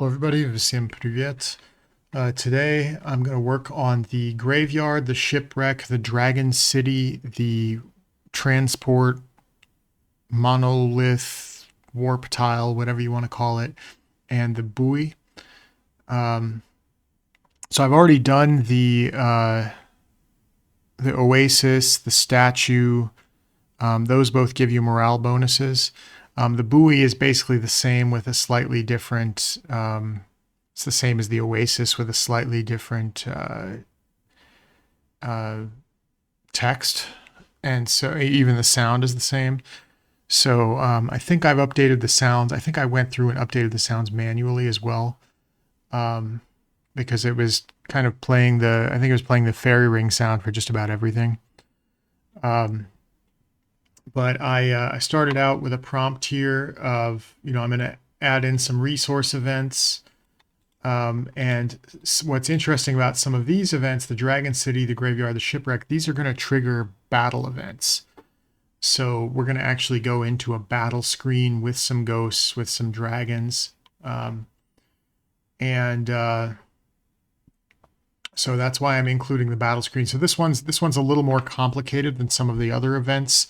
Hello everybody, Всем привет. Today I'm going to work on the graveyard, the shipwreck, the dragon city, the transport, monolith, warp tile, whatever you want to call it, and the buoy. So I've already done the oasis, the statue. Those both give you morale bonuses. The buoy is basically the same with a slightly different. It's the same as the oasis with a slightly different text, and so even the sound is the same. So I think I've updated the sounds. I think I went through and updated the sounds manually as well, because it was kind of playing the. I think it was playing the fairy ring sound for just about everything. But I started out with a prompt here of, I'm going to add in some resource events. And what's interesting about some of these events, the Dragon City, the Graveyard, the Shipwreck, these are going to trigger battle events. So we're going to actually go into a battle screen with some ghosts, with some dragons. So that's why I'm including the battle screen. So this one's a little more complicated than some of the other events.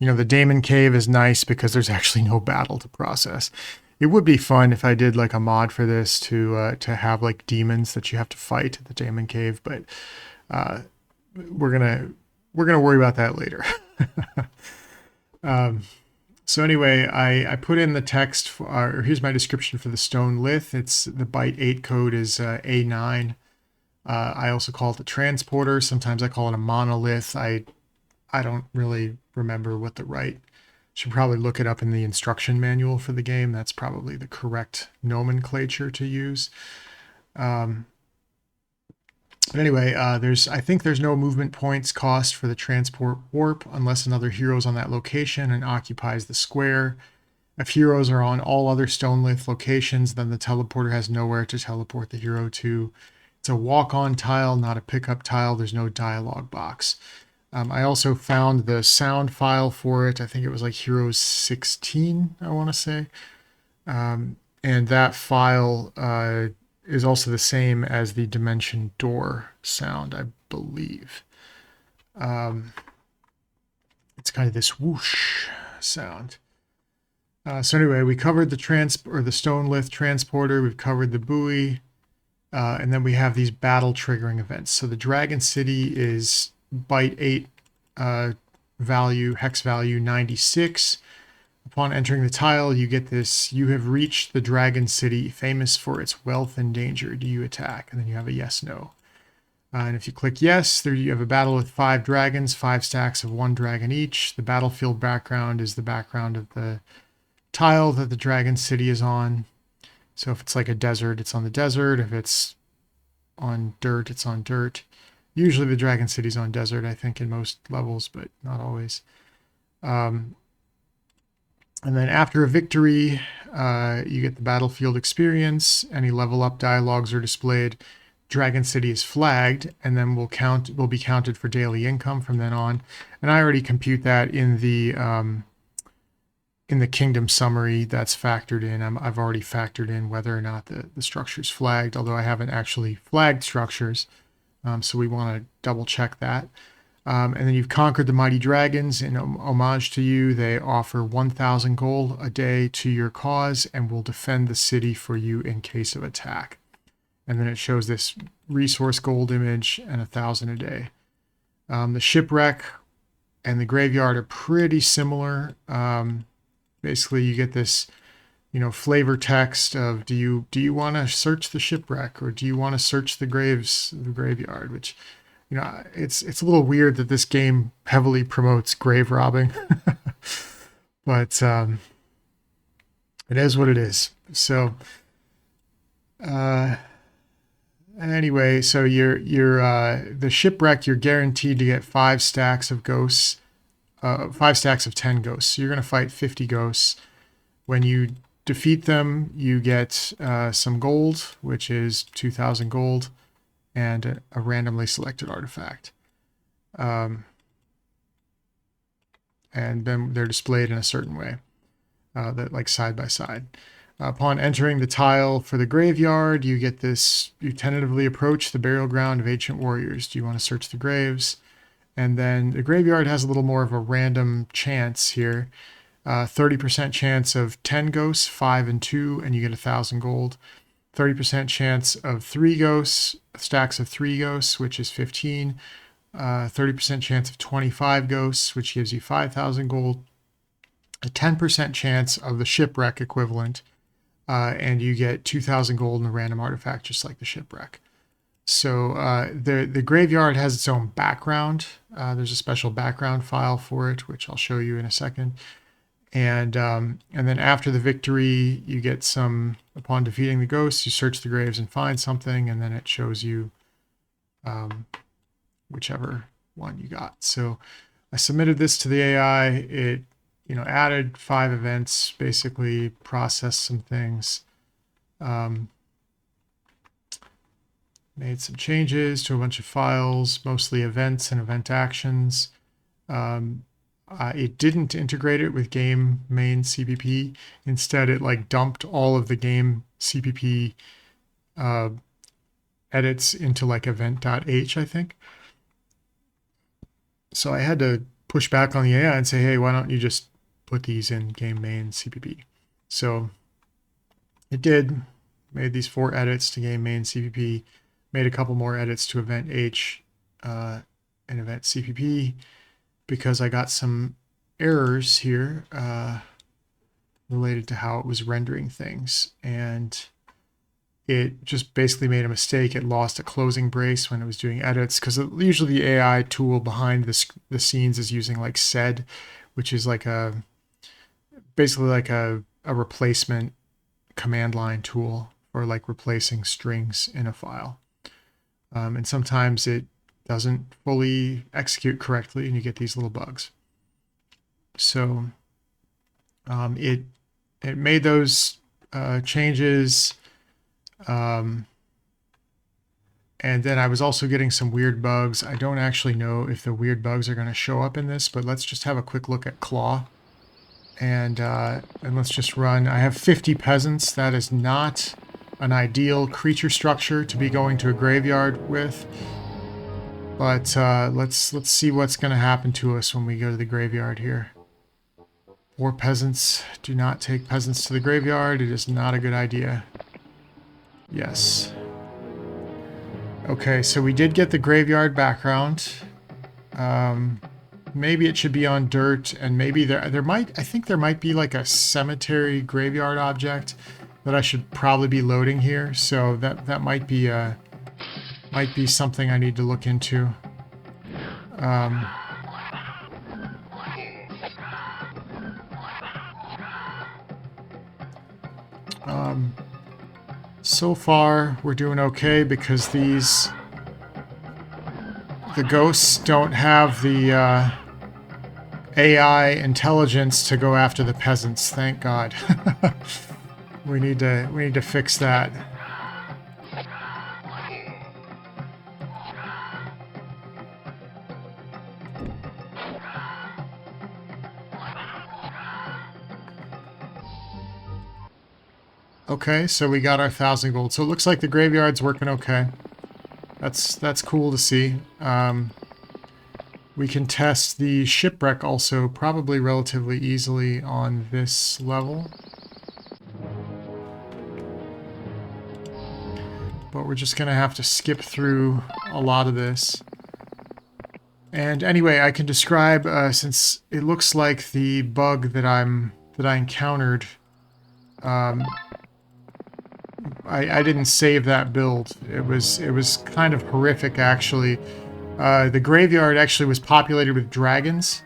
The Daemon Cave is nice because there's actually no battle to process. It would be fun if I did like a mod for this to have like demons that you have to fight at the Daemon Cave, but we're gonna worry about that later. So anyway, I put in the text or here's my description for the Stone Lith. It's the byte 8 code is A9. I also call it the transporter. Sometimes I call it a monolith. I don't really remember what the right. Should probably look it up in the instruction manual for the game. That's probably the correct nomenclature to use. But anyway, I think there's no movement points cost for the transport warp unless another hero's on that location and occupies the square. If heroes are on all other Stone Lith locations, then the teleporter has nowhere to teleport the hero to. It's a walk-on tile, not a pickup tile. There's no dialogue box. I also found the sound file for it. I think it was like Heroes 16, I want to say. And that file is also the same as the Dimension Door sound, I believe. It's kind of this whoosh sound. So anyway, we covered the Stone Lith transporter. We've covered the buoy. And then we have these battle triggering events. So the Dragon City is byte 8 hex value 96. Upon entering the tile, you get this: you have reached the Dragon City, famous for its wealth and danger. Do you attack? And then you have a yes, no. And if you click yes, there you have a battle with 5 dragons, 5 stacks of 1 dragon each. The battlefield background is the background of the tile that the Dragon City is on. So if it's like a desert, it's on the desert. If it's on dirt, it's on dirt. Usually the Dragon City's on desert, I think, in most levels, but not always. And then after a victory, you get the battlefield experience. Any level up dialogues are displayed. Dragon City is flagged, and then will be counted for daily income from then on. And I already compute that in the kingdom summary. That's factored in. I've already factored in whether or not the structure's flagged, although I haven't actually flagged structures. So we want to double check that. And then you've conquered the mighty dragons. In homage to you, they offer 1,000 gold a day to your cause and will defend the city for you in case of attack. And then it shows this resource gold image and 1,000 a day. The shipwreck and the graveyard are pretty similar. Basically, you get this, flavor text of do you want to search the shipwreck or do you want to search the graveyard? Which, it's a little weird that this game heavily promotes grave robbing, but it is what it is. So, anyway, so you're the shipwreck. You're guaranteed to get 5 stacks of ghosts. 5 stacks of 10 ghosts. So you're going to fight 50 ghosts. When you defeat them, you get some gold, which is 2,000 gold, and a randomly selected artifact. And then they're displayed in a certain way, that like side by side. Upon entering the tile for the graveyard, you get this, you tentatively approach the burial ground of ancient warriors. Do you want to search the graves? And then the graveyard has a little more of a random chance here. 30% chance of 10 ghosts, 5 and 2, and you get 1,000 gold. 30% chance of 3 ghosts, stacks of 3 ghosts, which is 15. 30% chance of 25 ghosts, which gives you 5,000 gold. A 10% chance of the shipwreck equivalent, and you get 2,000 gold in a random artifact, just like the shipwreck. So the graveyard has its own background. There's a special background file for it, which I'll show you in a second. And then after the victory, you get some, upon defeating the ghosts, you search the graves and find something, and then it shows you whichever one you got. So I submitted this to the AI. It added 5 events, basically processed some things, made some changes to a bunch of files, mostly events and event actions. It didn't integrate it with game main CPP. Instead, it like dumped all of the game CPP edits into like event.h, I think. So I had to push back on the AI and say, hey, why don't you just put these in game main CPP? So it did, made these 4 edits to game main CPP, made a couple more edits to event H and event CPP, because I got some errors here related to how it was rendering things. And it just basically made a mistake. It lost a closing brace when it was doing edits, because usually the AI tool behind the scenes is using like sed, which is like basically like a replacement command line tool for like replacing strings in a file. And sometimes it doesn't fully execute correctly and you get these little bugs. So it made those changes. And then I was also getting some weird bugs. I don't actually know if the weird bugs are going to show up in this, but let's just have a quick look at Claw. And let's just run. I have 50 peasants. That is not an ideal creature structure to be going to a graveyard with. But let's see what's going to happen to us when we go to the graveyard here. 4 peasants. Do not take peasants to the graveyard. It is not a good idea. Yes. Okay, so we did get the graveyard background. Maybe it should be on dirt, and maybe I think there might be like a cemetery graveyard object that I should probably be loading here. So that might be something I need to look into. So far we're doing okay, because the ghosts don't have the AI intelligence to go after the peasants. Thank God. we need to fix that. Okay, so we got our 1,000 gold. So it looks like the graveyard's working okay. That's cool to see. We can test the shipwreck also probably relatively easily on this level. But we're just going to have to skip through a lot of this. And anyway, I can describe, since it looks like the bug that I encountered, I didn't save that build. It was kind of horrific, actually. The graveyard actually was populated with dragons,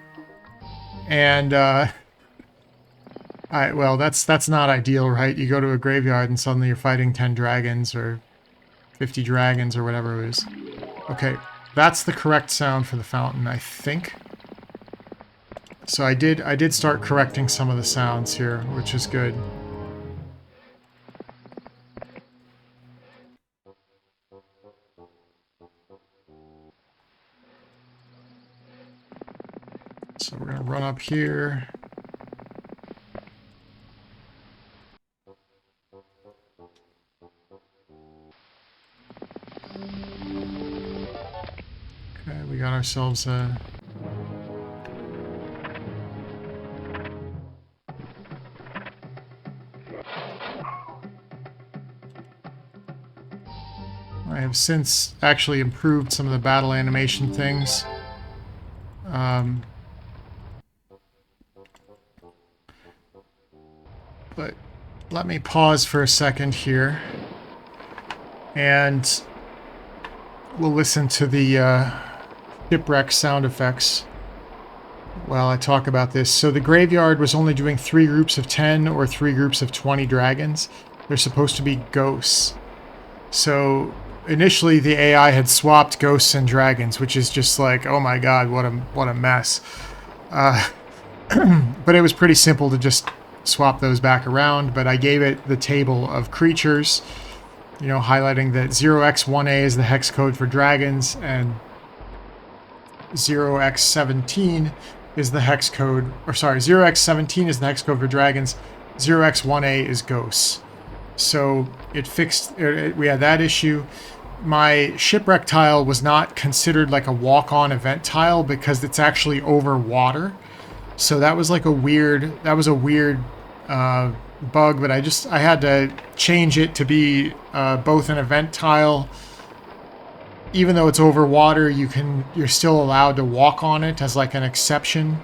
and well, that's not ideal, right? You go to a graveyard and suddenly you're fighting 10 dragons or 50 dragons or whatever it is. Okay, that's the correct sound for the fountain, I think. So I did start correcting some of the sounds here, which is good. So we're going to run up here. we got ourselves a... I have since actually improved some of the battle animation things. But let me pause for a second here, and we'll listen to the Shipwreck sound effects while I talk about this. So the graveyard was only doing 3 groups of 10 or 3 groups of 20 dragons. They're supposed to be ghosts. So initially the AI had swapped ghosts and dragons, which is just like, oh my god, what a mess. But it was pretty simple to just swap those back around, but I gave it the table of creatures, you know, highlighting that 0x1a is the hex code for dragons, and 0x17 is the hex code, or sorry, 0x17 is the hex code for dragons, 0x1a is ghosts. So it fixed, we had that issue. My Shipwreck tile was not considered like a walk-on event tile because it's actually over water. So that was like a weird, bug, but I had to change it to be both an event tile. Even though it's over water, you're still allowed to walk on it as like an exception,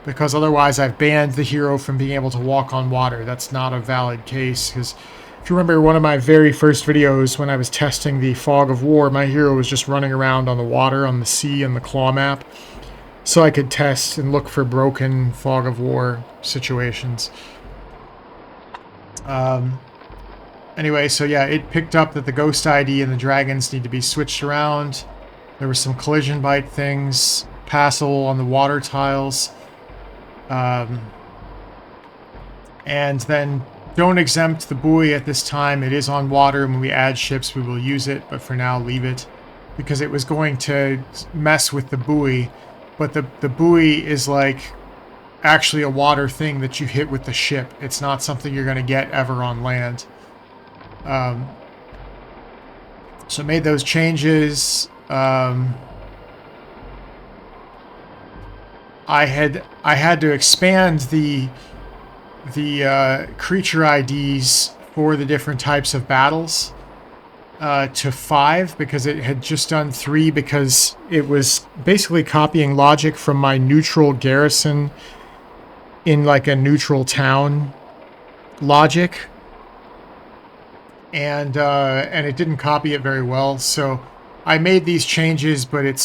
because otherwise I've banned the hero from being able to walk on water. That's not a valid case, because if you remember one of my very first videos when I was testing the Fog of War, my hero was just running around on the water, on the sea, and the claw map, so I could test and look for broken Fog of War situations. Anyway, so yeah, it picked up that the ghost ID and the dragons need to be switched around. There were some collision bite things, passable on the water tiles. And then don't exempt the buoy at this time. It is on water. When we add ships, we will use it, but for now, leave it, because it was going to mess with the buoy. But the buoy is like actually a water thing that you hit with the ship. It's not something you're going to get ever on land. So made those changes. I had to expand the creature IDs for the different types of battles to 5, because it had just done 3, because it was basically copying logic from my neutral garrison in like a neutral town logic, and it didn't copy it very well. So I made these changes, but it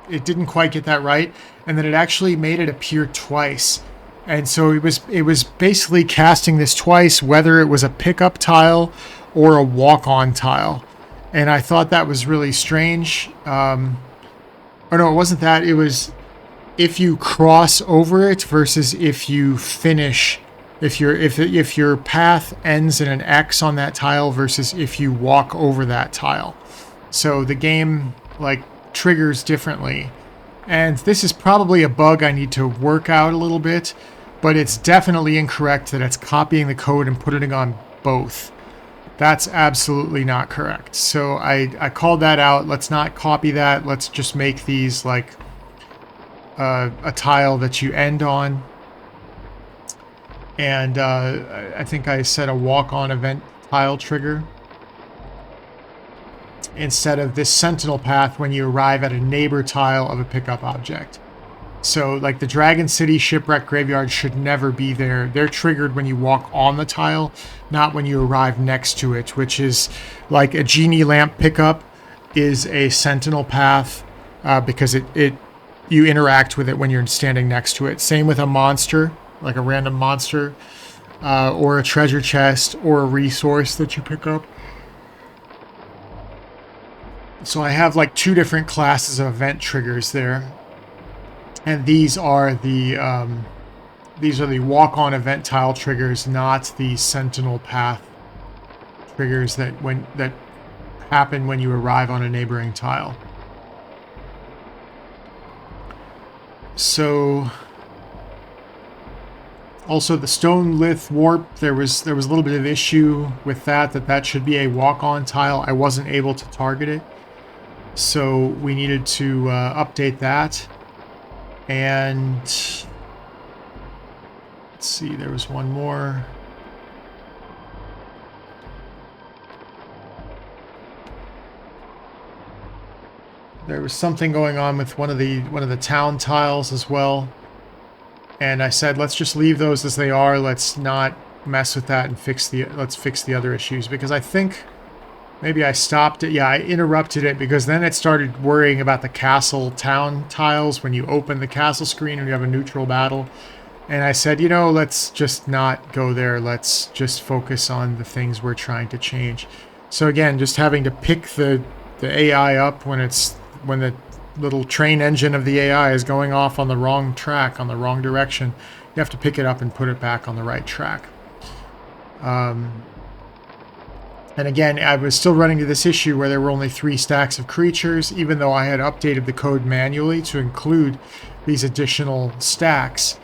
didn't quite get that right, and then it actually made it appear twice. And so it was basically casting this twice, whether it was a pickup tile or a walk-on tile. And I thought that was really strange. Or no, it wasn't that. It was if you cross over it versus if you finish. If your path ends in an X on that tile versus if you walk over that tile. So the game like triggers differently. And this is probably a bug I need to work out a little bit, but it's definitely incorrect that it's copying the code and putting it on both. That's absolutely not correct. So I called that out. Let's not copy that. Let's just make these like a tile that you end on. And I think I set a walk-on event tile trigger instead of this sentinel path when you arrive at a neighbor tile of a pickup object. So like the Dragon City Shipwreck Graveyard should never be there. They're triggered when you walk on the tile, not when you arrive next to it, which is like a genie lamp pickup is a sentinel path because you interact with it when you're standing next to it. Same with a monster, like a random monster, or a treasure chest, or a resource that you pick up. So I have like 2 different classes of event triggers there, and these are the walk-on event tile triggers, not the sentinel path triggers that happen when you arrive on a neighboring tile. So. Also, the Stone Lith warp, there was a little bit of issue with that should be a walk-on tile. I wasn't able to target it. So we needed to update that. And let's see, there was one more. There was something going on with one of the town tiles as well. And I said, let's just leave those as they are. Let's not mess with that and let's fix the other issues, because I think maybe I stopped it. Yeah, I interrupted it because then it started worrying about the castle town tiles when you open the castle screen and you have a neutral battle. And I said, you know, let's just not go there. Let's just focus on the things we're trying to change. So again, just having to pick the AI up when the little train engine of the AI is going off on the wrong track, on the wrong direction, you have to pick it up and put it back on the right track. And again, I was still running into this issue where there were only 3 stacks of creatures, even though I had updated the code manually to include these additional stacks.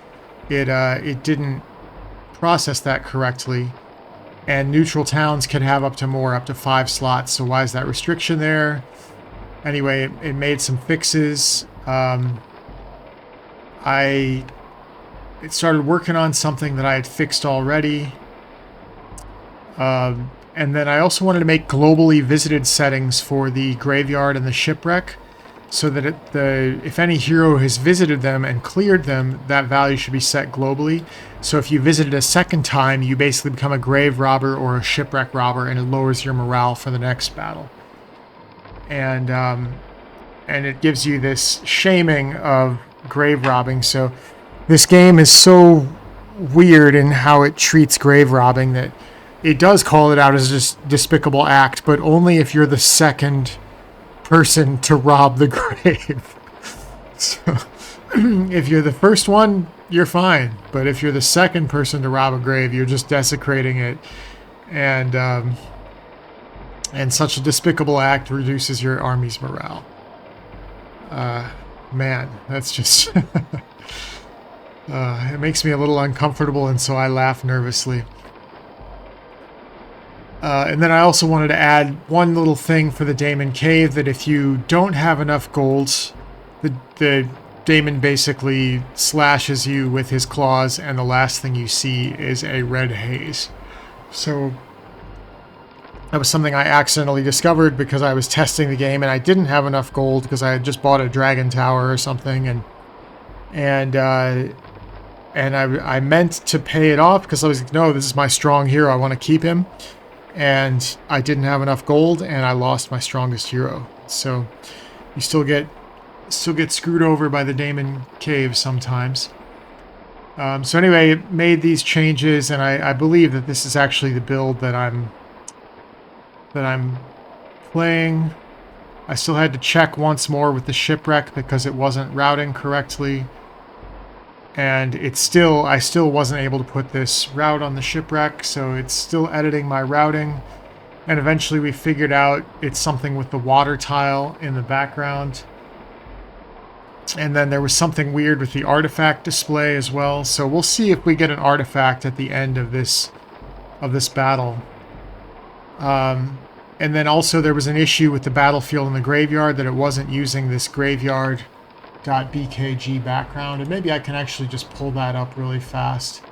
It didn't process that correctly, and neutral towns can have up to 5 slots. So why is that restriction there? Anyway, it made some fixes. It started working on something that I had fixed already. And then I also wanted to make globally visited settings for the graveyard and the shipwreck, so that if any hero has visited them and cleared them, that value should be set globally. So if you visited a second time, you basically become a grave robber or a shipwreck robber, and it lowers your morale for the next battle. And it gives you this shaming of grave robbing. So this game is so weird in how it treats grave robbing that it does call it out as a despicable act, but only if you're the second person to rob the grave. So if you're the first one, you're fine. But if you're the second person to rob a grave, you're just desecrating it. And such a despicable act reduces your army's morale. Man, that's just... it makes me a little uncomfortable, and so I laugh nervously. And then I also wanted to add one little thing for the Daemon Cave, that if you don't have enough golds, the Daemon basically slashes you with his claws, and the last thing you see is a red haze. So that was something I accidentally discovered because I was testing the game and I didn't have enough gold because I had just bought a dragon tower or something, and I meant to pay it off because I was like, no, this is my strong hero, I want to keep him. And I didn't have enough gold, and I lost my strongest hero. So you still get screwed over by the Daemon Cave sometimes. So anyway, made these changes, and I believe that this is actually the build that I'm playing. I still had to check once more with the shipwreck because it wasn't routing correctly. And I still wasn't able to put this route on the shipwreck, so it's still editing my routing. And eventually we figured out it's something with the water tile in the background. And then there was something weird with the artifact display as well. So we'll see if we get an artifact at the end of this battle. And then also there was an issue with the battlefield in the graveyard, that it wasn't using this graveyard.bkg background, and maybe I can actually just pull that up really fast.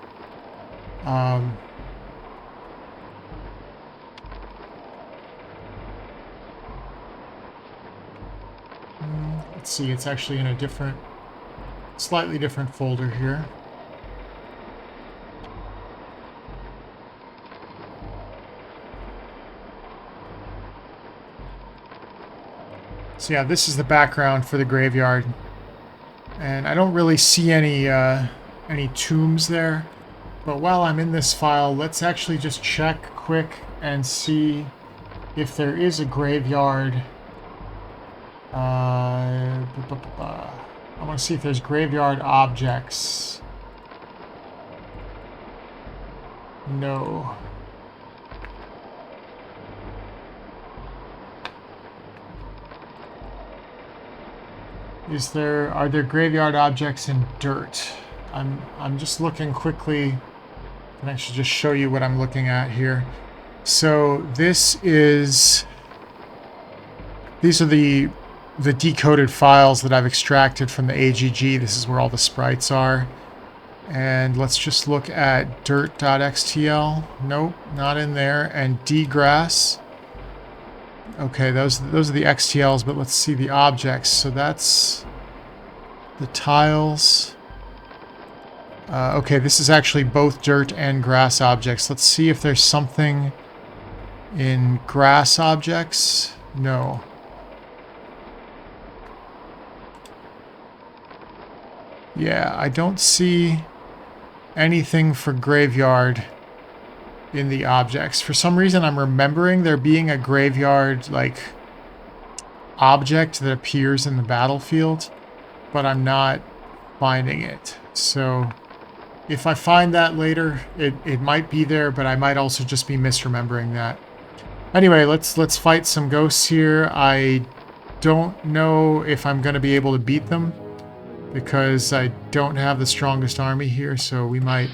Let's see, it's actually in a slightly different folder here. So yeah, this is the background for the graveyard. And I don't really see any tombs there. But while I'm in this file, let's actually just check quick and see if there is a graveyard. I want to see if there's graveyard objects. No. Are there graveyard objects in dirt? I'm just looking quickly. I can actually just show you what I'm looking at here. So these are the the decoded files that I've extracted from the AGG. This is where all the sprites are. And let's just look at dirt.xtl. Nope, not in there. And dgrass. Okay, those are the XTLs, but let's see the objects. So that's the tiles. Okay, this is actually both dirt and grass objects. Let's see if there's something in grass objects. No. Yeah, I don't see anything for graveyard in the objects. For some reason, I'm remembering there being a graveyard, like, object that appears in the battlefield, but I'm not finding it. So if I find that later, it might be there, but I might also just be misremembering that. Anyway, let's fight some ghosts here. I don't know if I'm going to be able to beat them, because I don't have the strongest army here, so we might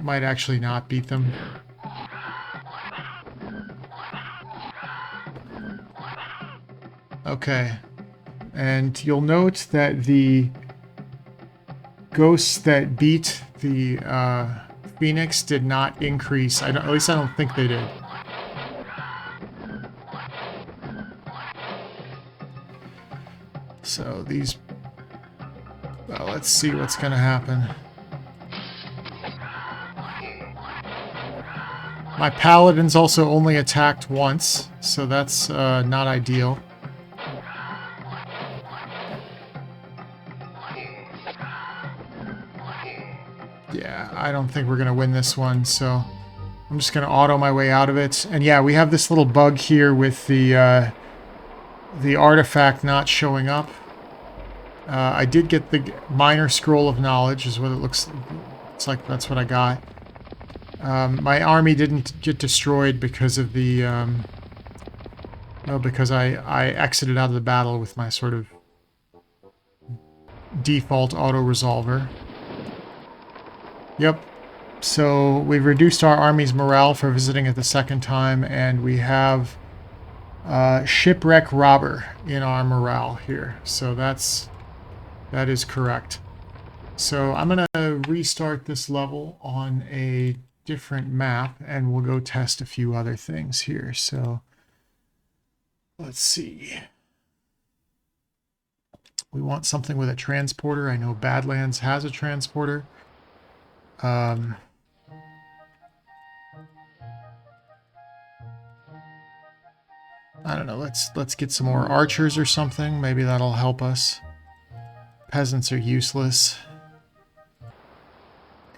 actually not beat them. Okay. And you'll note that the ghosts that beat the Phoenix did not increase. At least I don't think they did. So these... Well, let's see what's going to happen. My paladins also only attacked once, so that's not ideal. Yeah, I don't think we're going to win this one, so I'm just going to auto my way out of it. And yeah, we have this little bug here with the artifact not showing up. I did get the minor scroll of knowledge, is what it looks like. That's what I got. My army didn't get destroyed because of the because I exited out of the battle with my sort of default auto resolver. Yep. So we've reduced our army's morale for visiting it the second time, and we have Shipwreck Robber in our morale here. So that is correct. So I'm going to restart this level on a different map, and we'll go test a few other things here. So let's see. We want something with a transporter. I know Badlands has a transporter. I don't know. Let's get some more archers or something. Maybe that'll help us. Peasants are useless.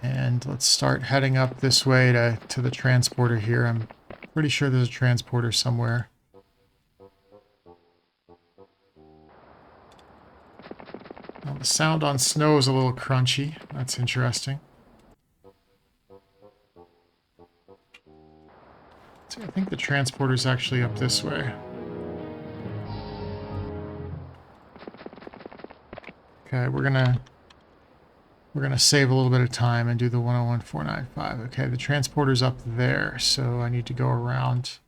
And let's start heading up this way to the transporter here. I'm pretty sure there's a transporter somewhere. Well, the sound on snow is a little crunchy. That's interesting. So I think the transporter's actually up this way. Okay, we're gonna save a little bit of time and do the 101495. Okay, the transporter's up there, so I need to go around.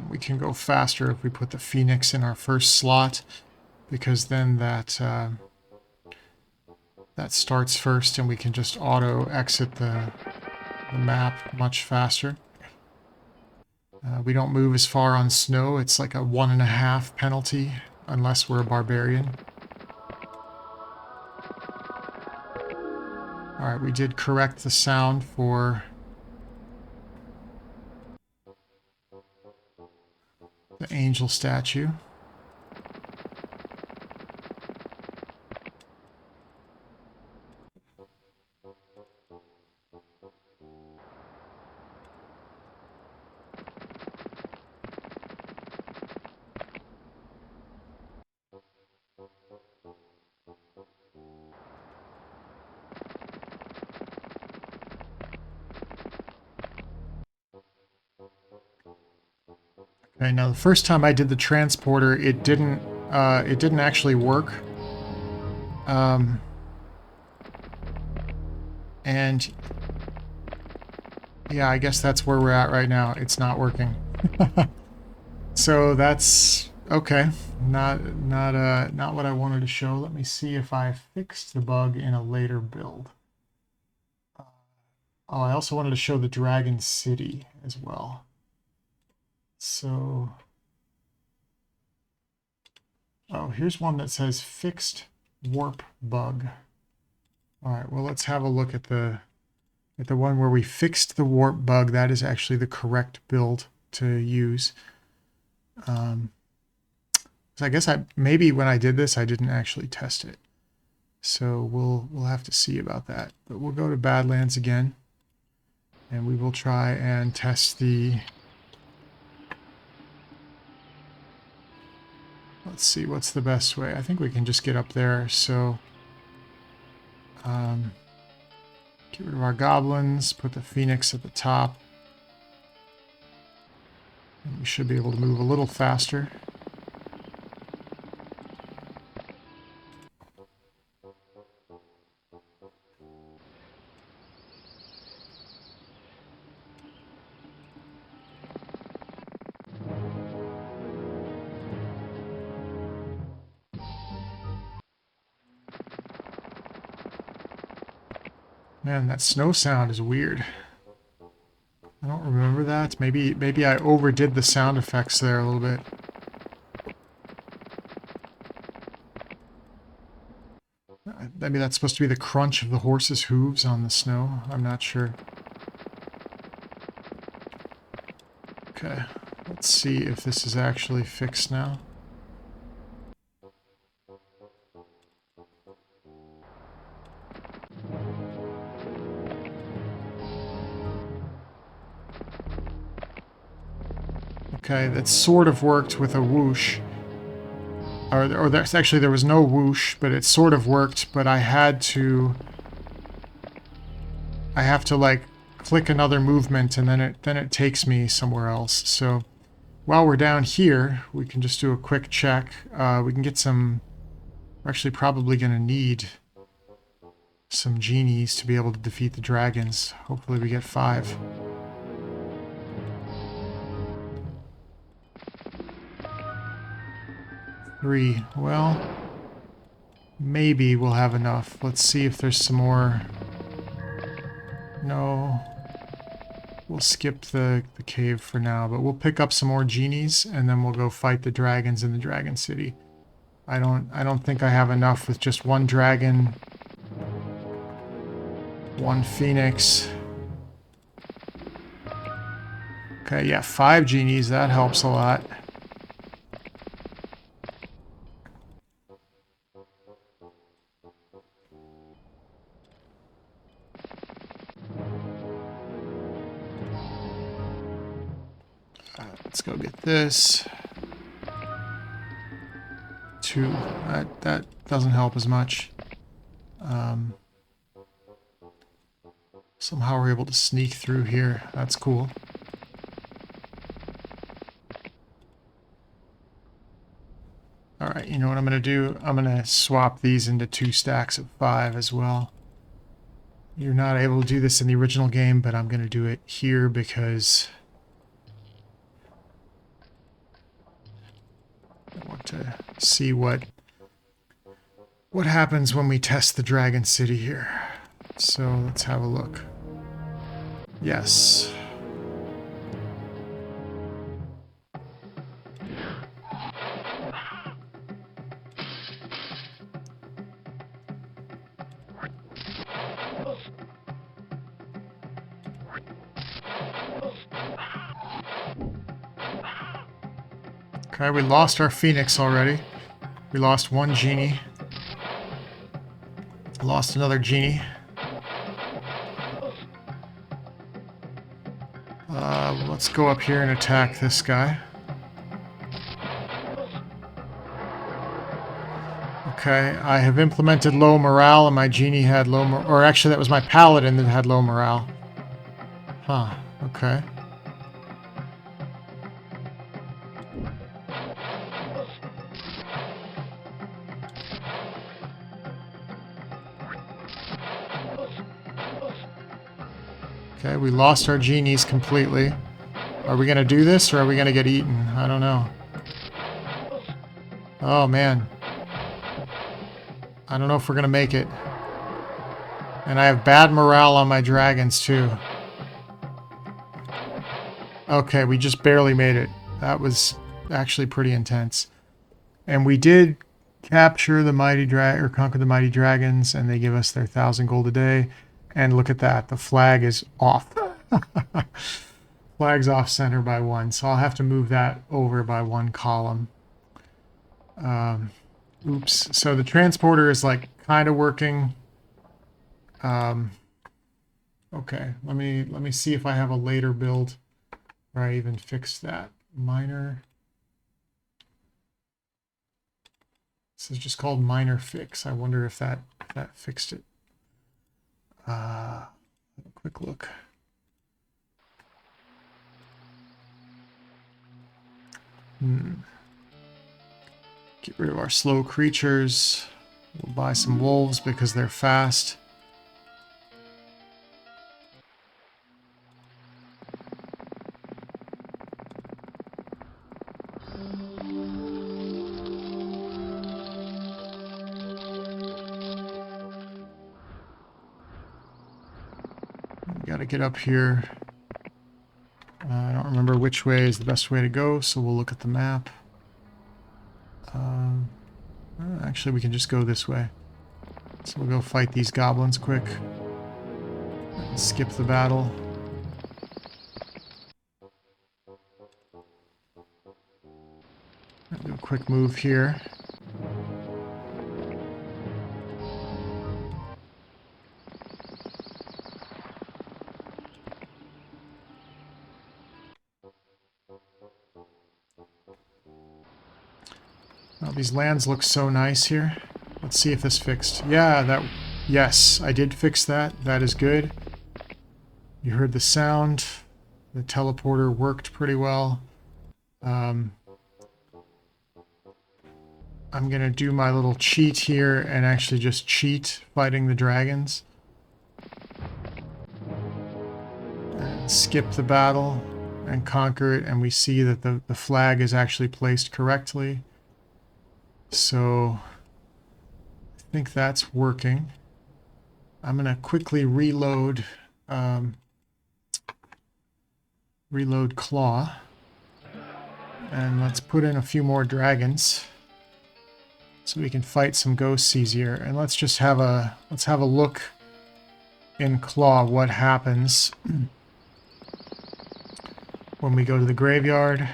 We can go faster if we put the Phoenix in our first slot, because then that starts first and we can just auto exit the map much faster. We don't move as far on snow. It's like a 1.5 penalty unless we're a barbarian. Alright, we did correct the sound for the angel statue. Okay, now the first time I did the transporter, it didn't actually work. And yeah, I guess that's where we're at right now. It's not working. So that's okay. Not what I wanted to show. Let me see if I fixed the bug in a later build. Oh, I also wanted to show the Dragon City as well. So, oh, here's one that says fixed warp bug. All right, well, let's have a look at the one where we fixed the warp bug. That is actually the correct build to use. So I guess maybe when I did this, I didn't actually test it. So we'll have to see about that. But we'll go to Badlands again, and we will try and test the. Let's see, what's the best way? I think we can just get up there. So get rid of our goblins, put the Phoenix at the top. And we should be able to move a little faster. Man, that snow sound is weird. I don't remember that. Maybe I overdid the sound effects there a little bit. Maybe that's supposed to be the crunch of the horse's hooves on the snow. I'm not sure. Okay, let's see if this is actually fixed now. Okay, that sort of worked with a whoosh. Or that's actually, there was no whoosh, but it sort of worked, but I have to like click another movement, and then it takes me somewhere else. So while we're down here, we can just do a quick check. We can get some. We're actually probably going to need some genies to be able to defeat the dragons. Hopefully we get 5. Three. Well, maybe we'll have enough. Let's see if there's some more. No. We'll skip the cave for now, but we'll pick up some more genies, and then we'll go fight the dragons in the Dragon City. I don't think I have enough with just one dragon, one phoenix. Okay, yeah, 5 genies. That helps a lot. Let's go get this. 2. That doesn't help as much. Somehow we're able to sneak through here. That's cool. Alright, you know what I'm going to do? I'm going to swap these into 2 stacks of 5 as well. You're not able to do this in the original game, but I'm going to do it here because I want to see what happens when we test the Dragon City here. So let's have a look. Yes. Okay, we lost our Phoenix already. We lost 1 genie. Lost another genie. Let's go up here and attack this guy. Okay, I have implemented low morale, and my genie had low morale. Or actually, that was my paladin that had low morale. Huh, okay. Okay, we lost our genies completely. Are we going to do this or are we going to get eaten? I don't know. Oh, man. I don't know if we're going to make it. And I have bad morale on my dragons, too. Okay, we just barely made it. That was actually pretty intense. And we did capture the or conquer the mighty dragons, and they give us their 1,000 gold a day. And look at that. The flag is off. Flag's off center by 1, so I'll have to move that over by 1 column. Oops. So the transporter is like kind of working. Okay, let me see if I have a later build where I even fixed that. Minor. This is just called minor fix. I wonder if that fixed it. A quick look. Get rid of our slow creatures. We'll buy some wolves because they're fast. Gotta get up here. I don't remember which way is the best way to go, so we'll look at the map. Actually, we can just go this way. So we'll go fight these goblins quick. And skip the battle. I'll do a quick move here. Oh, these lands look so nice here. Let's see if this fixed. Yeah, yes, I did fix that. That is good. You heard the sound. The teleporter worked pretty well. I'm going to do my little cheat here and actually just cheat fighting the dragons. And skip the battle and conquer it, and we see that the flag is actually placed correctly. So I think that's working. I'm going to quickly reload reload Claw. And let's put in a few more dragons so we can fight some ghosts easier. And let's just have a look in Claw what happens when we go to the graveyard.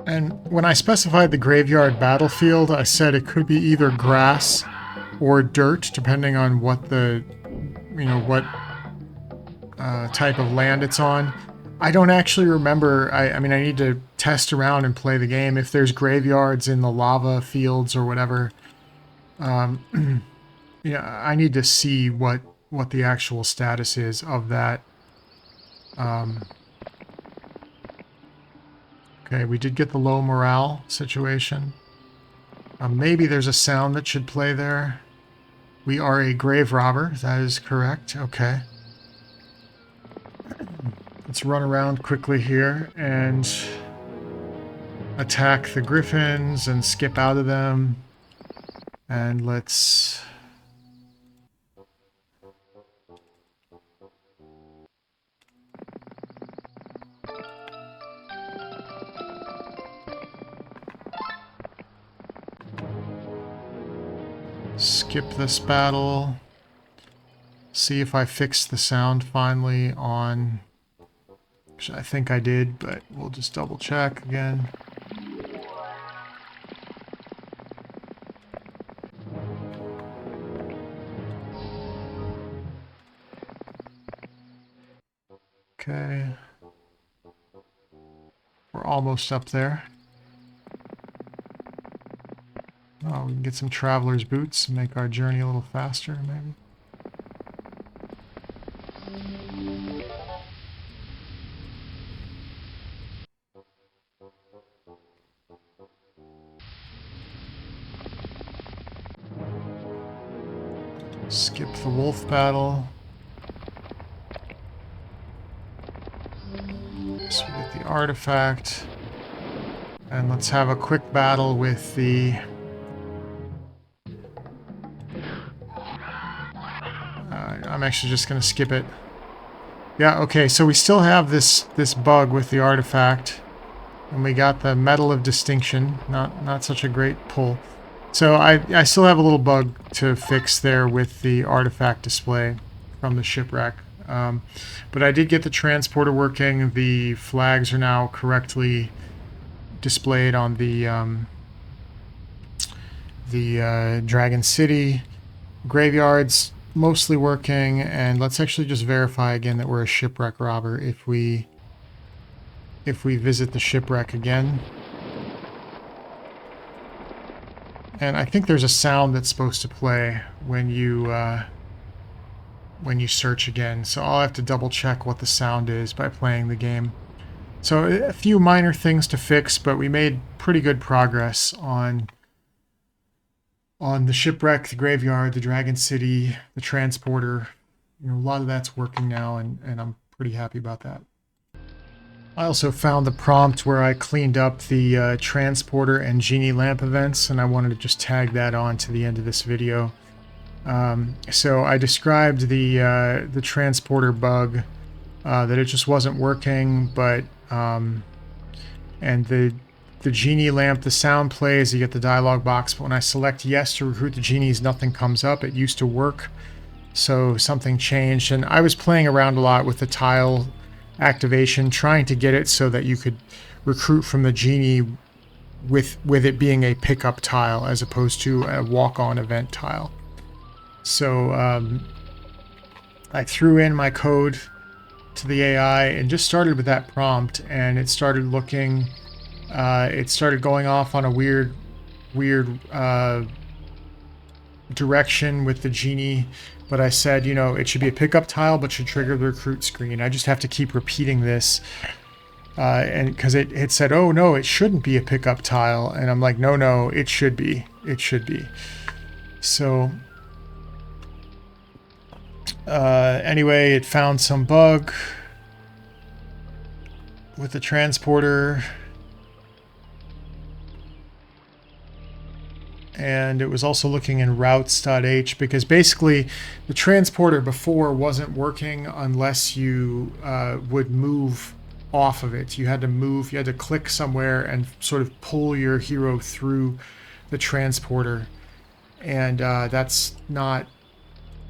And when I specified the graveyard battlefield, I said it could be either grass or dirt, depending on what the, what type of land it's on. I don't actually remember. I mean, I need to test around and play the game. If there's graveyards in the lava fields or whatever, I need to see what the actual status is of that. Okay, we did get the low morale situation. Maybe there's a sound that should play there. We are a grave robber. That is correct. Okay. Let's run around quickly here and attack the griffins and skip out of them. And let's... skip this battle. See if I fixed the sound finally on... I think I did, but we'll just double check again. Okay. We're almost up there. Oh, we can get some traveler's boots and make our journey a little faster, maybe. Skip the wolf battle. So we get the artifact. And let's have a quick battle with the... I'm actually just going to skip it. Yeah, okay, so we still have this bug with the artifact. And we got the Medal of Distinction. Not such a great pull. So I still have a little bug to fix there with the artifact display from the Shipwreck. But I did get the transporter working. The flags are now correctly displayed on the Dragon City. Graveyard's mostly working, and let's actually just verify again that we're a Shipwreck robber if we visit the Shipwreck again. And I think there's a sound that's supposed to play when you search again. So I'll have to double check what the sound is by playing the game. So a few minor things to fix, but we made pretty good progress on the Shipwreck, the Graveyard, the Dragon City, the Transporter. You know, a lot of that's working now, and I'm pretty happy about that. I also found the prompt where I cleaned up the Transporter and Genie Lamp events, and I wanted to just tag that on to the end of this video. So I described the Transporter bug, that it just wasn't working, but and the Genie Lamp, the sound plays, you get the dialog box, but when I select yes to recruit the genies, nothing comes up. It used to work, so something changed, and I was playing around a lot with the tile activation, trying to get it so that you could recruit from the genie with it being a pickup tile as opposed to a walk-on event tile. So I threw in my code to the AI and just started with that prompt, and it started looking, it started going off on a weird direction with the genie. But I said, you know, it should be a pickup tile, but should trigger the recruit screen. I just have to keep repeating this. And because it said, oh no, it shouldn't be a pickup tile. And I'm like, no, it should be. It should be. So anyway, it found some bug with the transporter. And it was also looking in routes.h, because basically the transporter before wasn't working unless you would move off of it. You had to move, you had to click somewhere and sort of pull your hero through the transporter. And that's not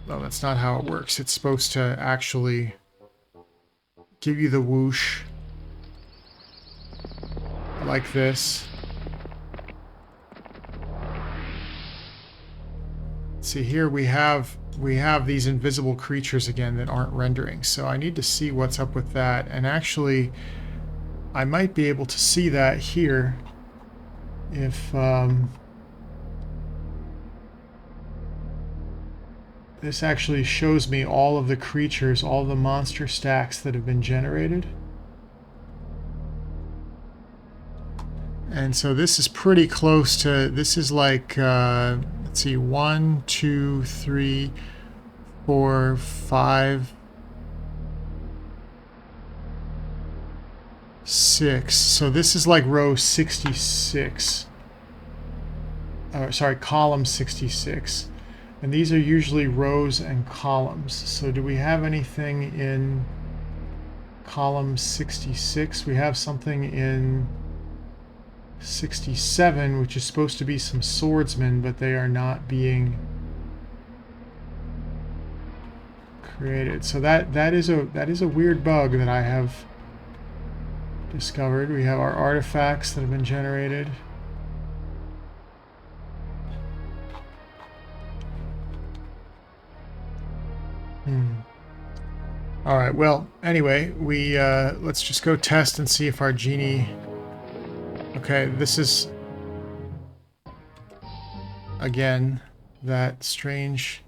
how it works. It's supposed to actually give you the whoosh like this. See, here we have these invisible creatures again that aren't rendering, so I need to see what's up with that. And actually I might be able to see that here if this actually shows me all of the creatures, all the monster stacks that have been generated. And so this is pretty close to, this is like let's see, 1, 2, 3, 4, 5, 6. So this is like row 66. Sorry, column 66. And these are usually rows and columns. So do we have anything in column 66? We have something in 67, which is supposed to be some swordsmen, but they are not being created. So that is a weird bug that I have discovered. We have our artifacts that have been generated. All right, well, anyway, we let's just go test and see if our genie... Okay, this is, again, that strange...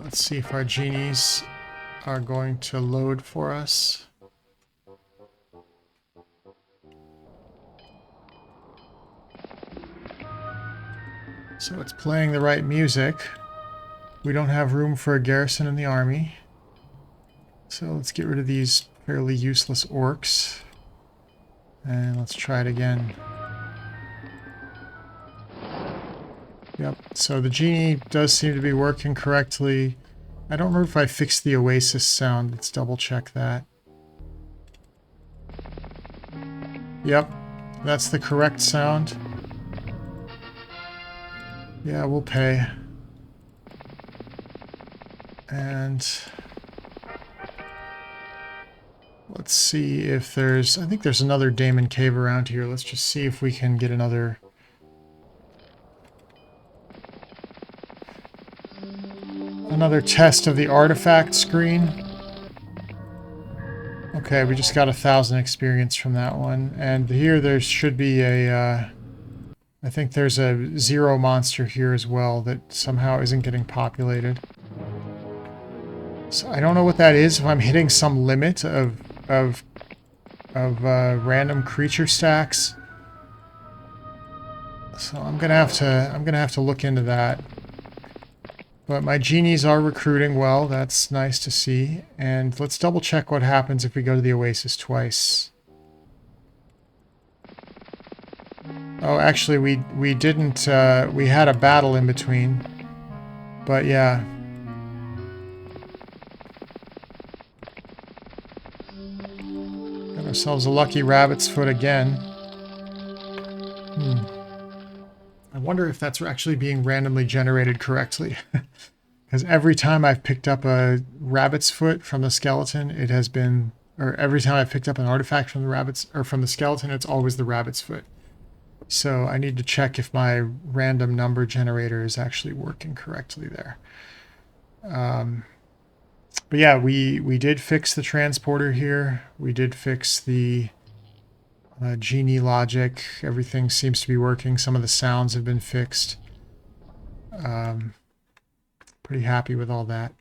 let's see if our genies are going to load for us. So it's playing the right music. We don't have room for a garrison in the army. So let's get rid of these fairly useless orcs. And let's try it again. Yep, so the genie does seem to be working correctly. I don't remember if I fixed the oasis sound. Let's double check that. Yep, that's the correct sound. Yeah, we'll pay. And let's see if there's... I think there's another Daemon Cave around here. Let's just see if we can get another test of the artifact screen. Okay, we just got 1,000 experience from that one. And here there should be a... I think there's a 0 monster here as well that somehow isn't getting populated. So I don't know what that is, if I'm hitting some limit of random creature stacks. So I'm gonna have to look into that. But my genies are recruiting well. That's nice to see. And let's double check what happens if we go to the oasis twice. Oh, actually, we didn't. We had a battle in between. But yeah. Got ourselves a lucky rabbit's foot again. I wonder if that's actually being randomly generated correctly. Because every time I've picked up a rabbit's foot from the skeleton, it has been... Or every time I've picked up an artifact from the rabbit's... Or from the skeleton, it's always the rabbit's foot. So I need to check if my random number generator is actually working correctly there. But yeah, we did fix the transporter here. We did fix the genie logic. Everything seems to be working. Some of the sounds have been fixed. Pretty happy with all that.